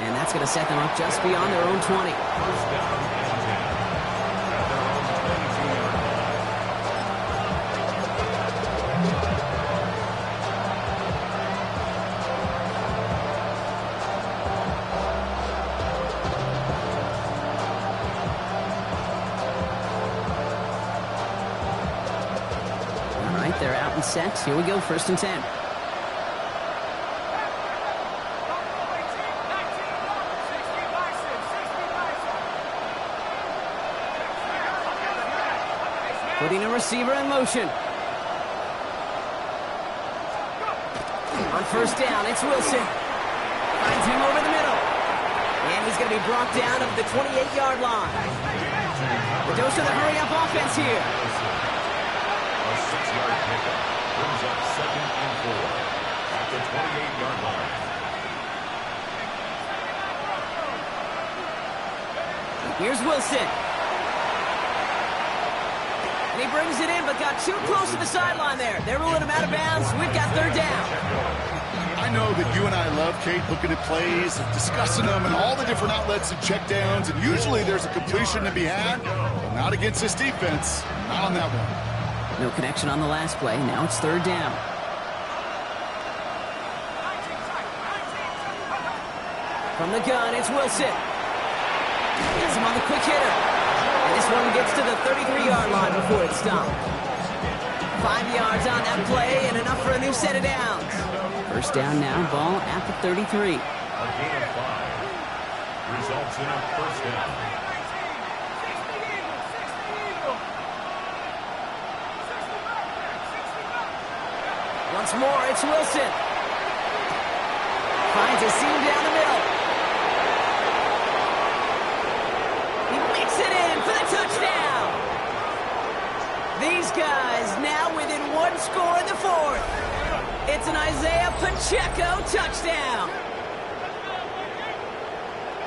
And that's going to set them up just beyond their own 20. first down and 10 at their own 22-yard All right, they're out and set. Here we go, 1st and 10. Putting a receiver in motion. On 1st down, it's Wilson. Finds him over the middle. And he's going to be brought down at the 28-yard line. The dose of the hurry-up offense here. A 6-yard pickup brings up 2nd and 4 at the 28-yard line. Here's Wilson. And he brings it in, but got too close to the sideline there. They're ruling him out of bounds. We've got 3rd down. I know that you and I love, Kate, looking at plays and discussing them and all the different outlets and checkdowns, and usually there's a completion to be had, but not against this defense. Not on that one. No connection on the last play. Now it's 3rd down. From the gun, it's Wilson. Gets him on the quick hitter. And this one gets to the 33-yard line before it's stopped. 5 yards on that play and enough for a new set of downs. 1st down now, ball at the 33. A gain of 5 results in a 1st down. Once more, it's Wilson. Finds a seam down the middle. He whips it in for the touchdown. These guys now within 1 score in the 4th. It's an Isaiah Pacheco touchdown.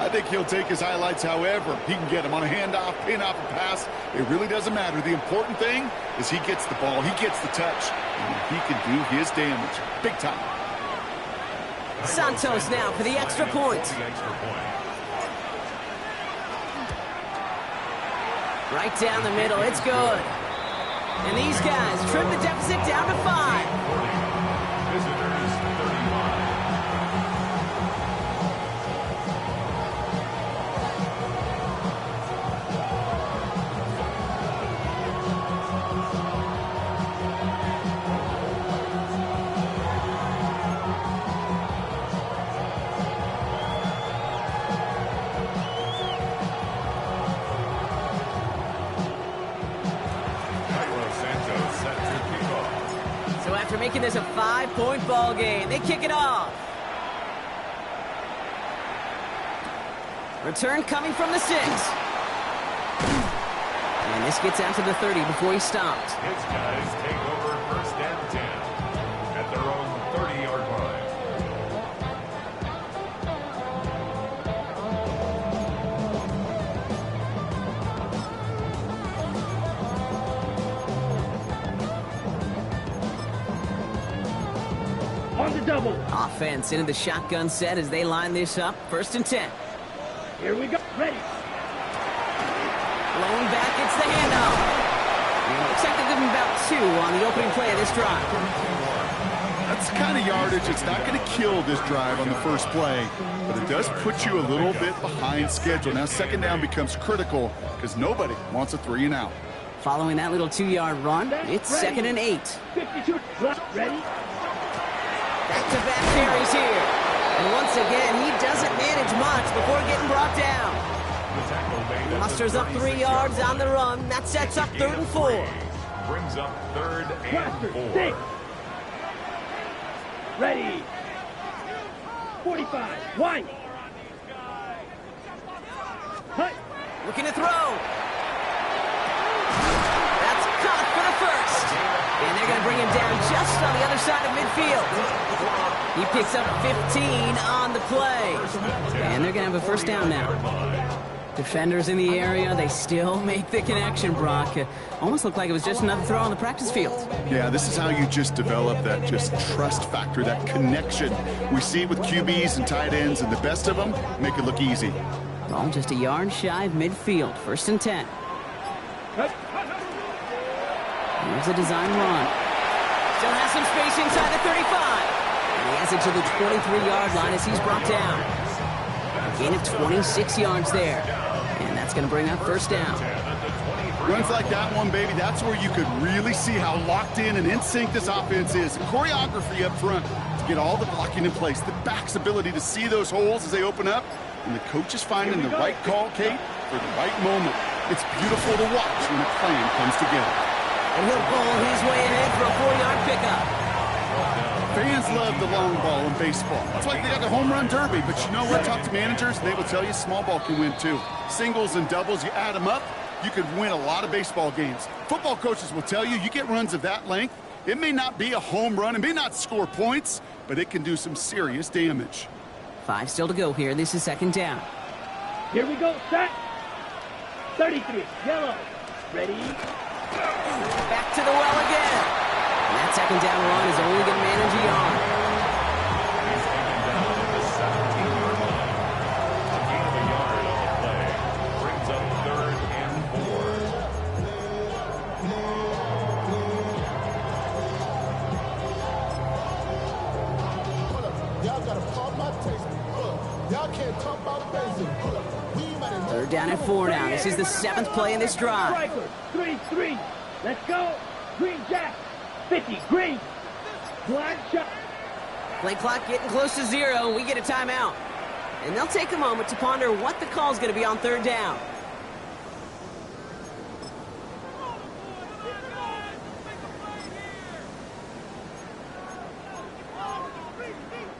I think he'll take his highlights however he can get them on a handoff, pin off, a pass. It really doesn't matter. The important thing is he gets the ball, he gets the touch, and he can do his damage big time. Santos now for the extra point. Right down the middle, it's good. And these guys trim the deficit down to 5. Visitors 35. After making this a 5-point ball game, they kick it off. Return coming from the 6. And this gets out to the 30 before he stopped. His guys take over 1st and 10 at their own 30-yard line. On the double. Offense into the shotgun set as they line this up. 1st and 10. Here we go. Ready. Blowing back, it's the handoff. And it looks like they're giving about 2 on the opening play of this drive. That's the kind of yardage. It's not going to kill this drive on the first play, but it does put you a little bit behind schedule. Now 2nd down becomes critical because nobody wants a 3 and out. Following that little 2-yard run, it's 2nd and 8. 52. Ready. Back-to-back carries here. And once again, he doesn't manage much before getting brought down. He musters up 3 yards on the run. That sets up 3rd and 4. Brings up 3rd and 4. 6. Ready. 45. Wide. Hut. Looking to throw. That's caught for the 1st. And they're going to bring him down just on the other side of midfield. He picks up 15 on the play. And they're going to have a 1st down now. Defenders in the area, they still make the connection, Brock. Almost looked like it was just another throw on the practice field. Yeah, this is how you just develop that just trust factor, that connection. We see it with QBs and tight ends, and the best of them make it look easy. Ball just a yard shy of midfield, 1st and 10. Here's a design run. Still has some space inside the 35. And he has it to the 23-yard line as he's brought down. A gain of 26 yards there. And that's going to bring up 1st down. Runs like that one, baby, that's where you could really see how locked in and in sync this offense is. The choreography up front to get all the blocking in place. The back's ability to see those holes as they open up. And the coach is finding the right call, Kate, for the right moment. It's beautiful to watch when a plan comes together. And he'll pull his way ahead for a 4-yard pickup. Fans love the long ball in baseball. That's why they got the home run derby. But you know what? Talk to managers, and they will tell you small ball can win too. Singles and doubles, you add them up, you could win a lot of baseball games. Football coaches will tell you, you get runs of that length, it may not be a home run, it may not score points, but it can do some serious damage. 5 still to go here. This is 2nd down. Here we go, set. 33, yellow. Ready? Back to the well again. And that 2nd down run is only going to manage a yard. He's taken down at the 17-yard line. A gain of a yard on the play brings up 3rd and 4. Y'all gotta pump my taste. Y'all can't talk about basic. 3rd down and 4 now. This is the 7th play in this drive. Striker, 3-3. Let's go. Green Jack. 50, green. Blind shot. Play clock getting close to 0. We get a timeout. And they'll take a moment to ponder what the call is going to be on 3rd down.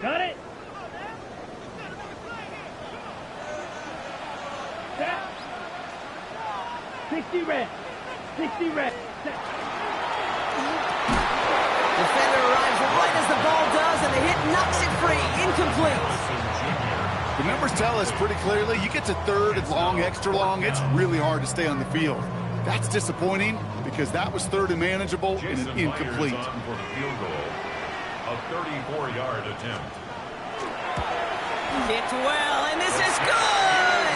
Got it. Set. 60 red. 60 red. Set. Defender arrives right as the ball does, and the hit knocks it free. Incomplete. The numbers tell us pretty clearly, you get to 3rd and long, extra long, it's really hard to stay on the field. That's disappointing because that was 3rd and manageable and an incomplete. For the field goal, a 34-yard attempt. Hit well, and this is good!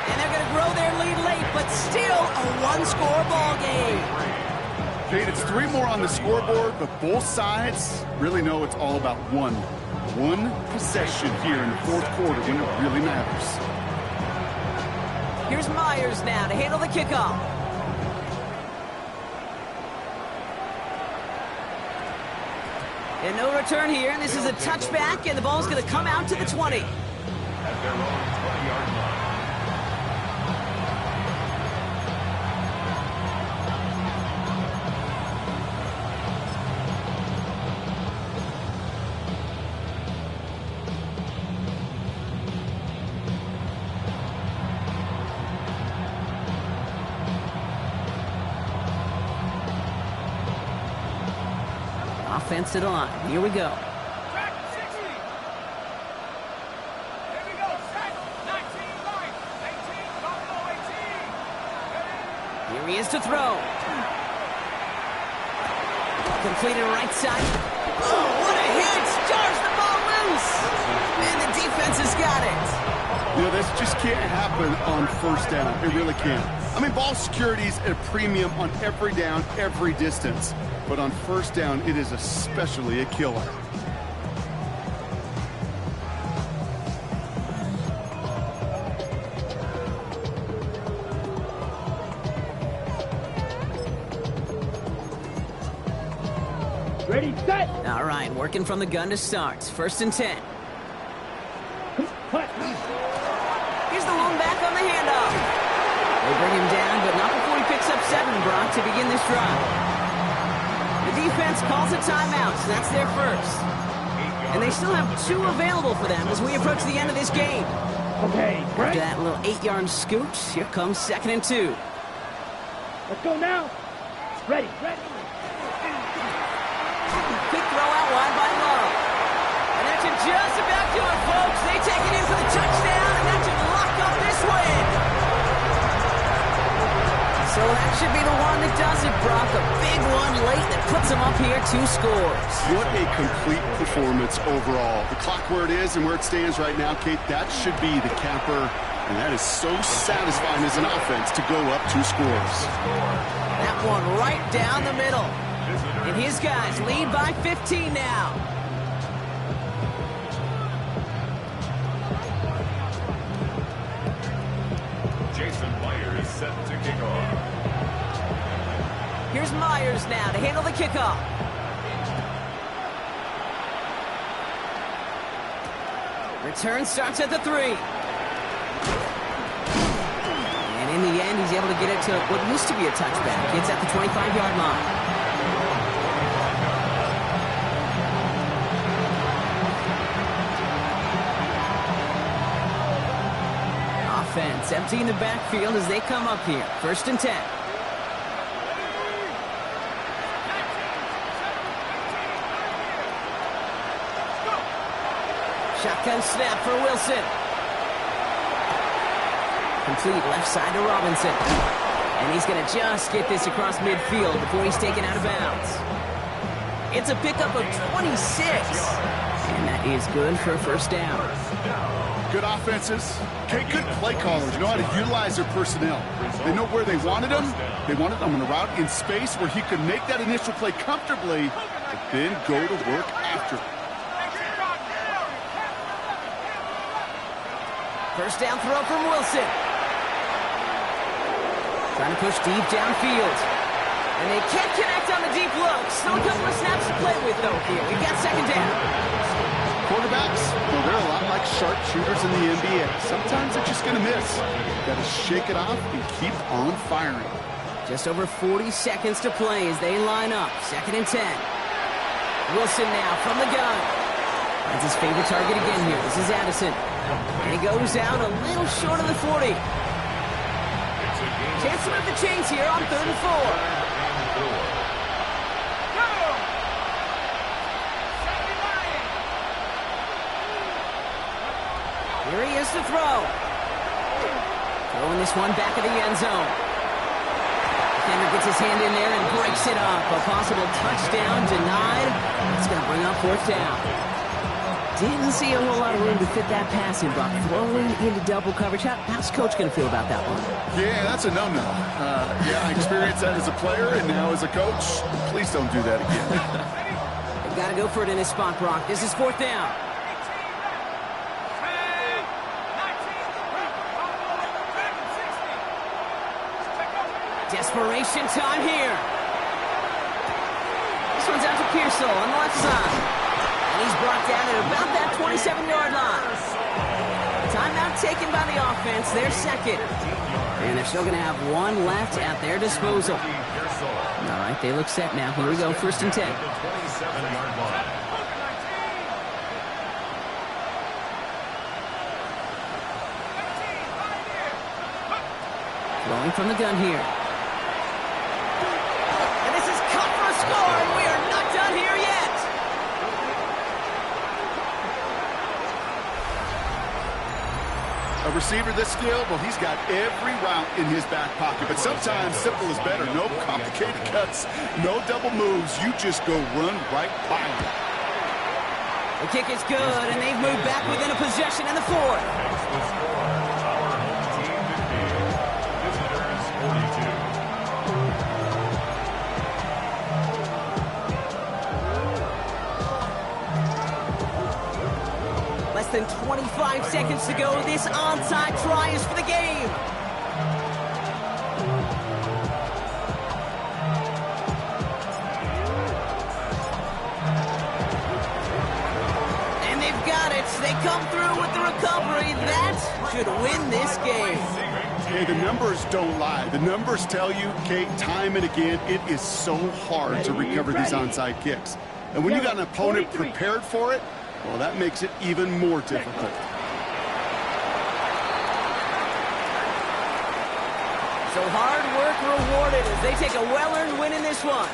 And they're going to grow their lead late, but still a 1-score ball game. Kate, it's 3 more on the scoreboard, but both sides really know it's all about one possession here in the 4th quarter when it really matters. Here's Myers now to handle the kickoff. And no return here, and this is a touchback, and the ball's going to come out to the 20. At their own 20-yard line. Offense to the line. Here we go. Here he is to throw. Completed right side. Oh, what a hit! Jars the ball loose! And the defense has got it. You know, this just can't happen on 1st down. It really can't. I mean, ball security is at a premium on every down, every distance. But on 1st down, it is especially a killer. Ready, set. All right, working from the gun to start. 1st and 10. Cut. Here's the lone back on the handoff. They bring him down, but not before he picks up 7, Brock, to begin this drive. The defense calls a timeout, so that's their 1st. And they still have 2 available for them as we approach the end of this game. Okay, After right. that little 8-yard scoot, here comes 2nd and 2. Let's go now. Ready, ready. Quick throw out wide by Love. And that's just about do it, folks. They take it in for the touchdown, and that should lock up this win. should be the one that does it, Brock. A big one late that puts them up here 2 scores. What a complete performance overall. The clock where it is and where it stands right now, Kate, that should be the capper. And that is so satisfying as an offense to go up 2 scores. That one right down the middle. And his guys lead by 15 now. Myers is set to kick off. Here's Myers now to handle the kickoff. Return starts at the 3. And in the end, he's able to get it to what used to be a touchback. It's at the 25-yard line. Offense emptying the backfield as they come up here. 1st and 10. Shotgun snap for Wilson. Complete left side to Robinson. And he's going to just get this across midfield before he's taken out of bounds. It's a pickup of 26. And that is good for a 1st down. Good offenses. Okay, good play callers know how to utilize their personnel. They know where they wanted them. They wanted them on a route in space where he could make that initial play comfortably, but then go to work after. 1st down throw from Wilson. Trying to push deep downfield. And they can't connect on the deep look. Still a couple of snaps to play with, though, here. We've got 2nd down. Quarterbacks, well, they're a lot like sharpshooters in the NBA. Sometimes they're just going to miss. Got to shake it off and keep on firing. Just over 40 seconds to play as they line up. 2nd and 10. Wilson now from the gun. That's his favorite target again here. This is Addison. And he goes out a little short of the 40. Chance to move the chains here on 3rd and 4. Here he is to throw. Throwing this one back of the end zone. Defender gets his hand in there and breaks it up. A possible touchdown denied. It's going to bring up 4th down. Didn't see a whole lot of room to fit that pass in, Brock. Throwing into double coverage. How's Coach going to feel about that one? Yeah, that's a no-no. Yeah, I experienced that as a player and now as a coach. Please don't do that again. They've got to go for it in this spot, Brock. This is 4th down. Desperation time here. This one's out to Pearsall on the left side. And he's brought down at about that 27-yard line. Timeout taken by the offense. They're 2nd. And they're still going to have 1 left at their disposal. All right, they look set now. Here we go, 1st and 10. Throwing from the gun here. A receiver this skilled, well, he's got every route in his back pocket. But sometimes simple is better. No complicated cuts, no double moves. You just go run right by him. The kick is good, and they've moved back within a possession in the 4th. Than 25 seconds to go. This onside try is for the game. And they've got it. They come through with the recovery. That should win this game. Hey, the numbers don't lie. The numbers tell you, Kate, time and again, it is so hard to recover these onside kicks. And when you got an opponent prepared for it, well, that makes it even more difficult. So hard work rewarded as they take a well-earned win in this one.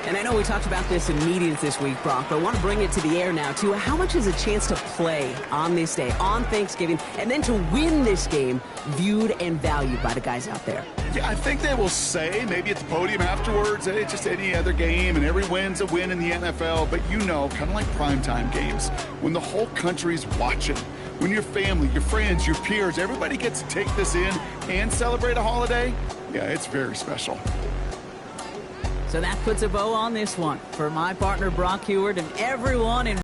And I know we talked about this in meetings this week, Brock, but I want to bring it to the air now, too. How much is a chance to play on this day, on Thanksgiving, and then to win this game viewed and valued by the guys out there? Yeah, I think they will say, maybe at the podium afterwards, hey, it's just any other game, and every win's a win in the NFL. But you know, kind of like primetime games, when the whole country's watching, when your family, your friends, your peers, everybody gets to take this in and celebrate a holiday, yeah, it's very special. So that puts a bow on this one. For my partner, Brock Heward, and everyone in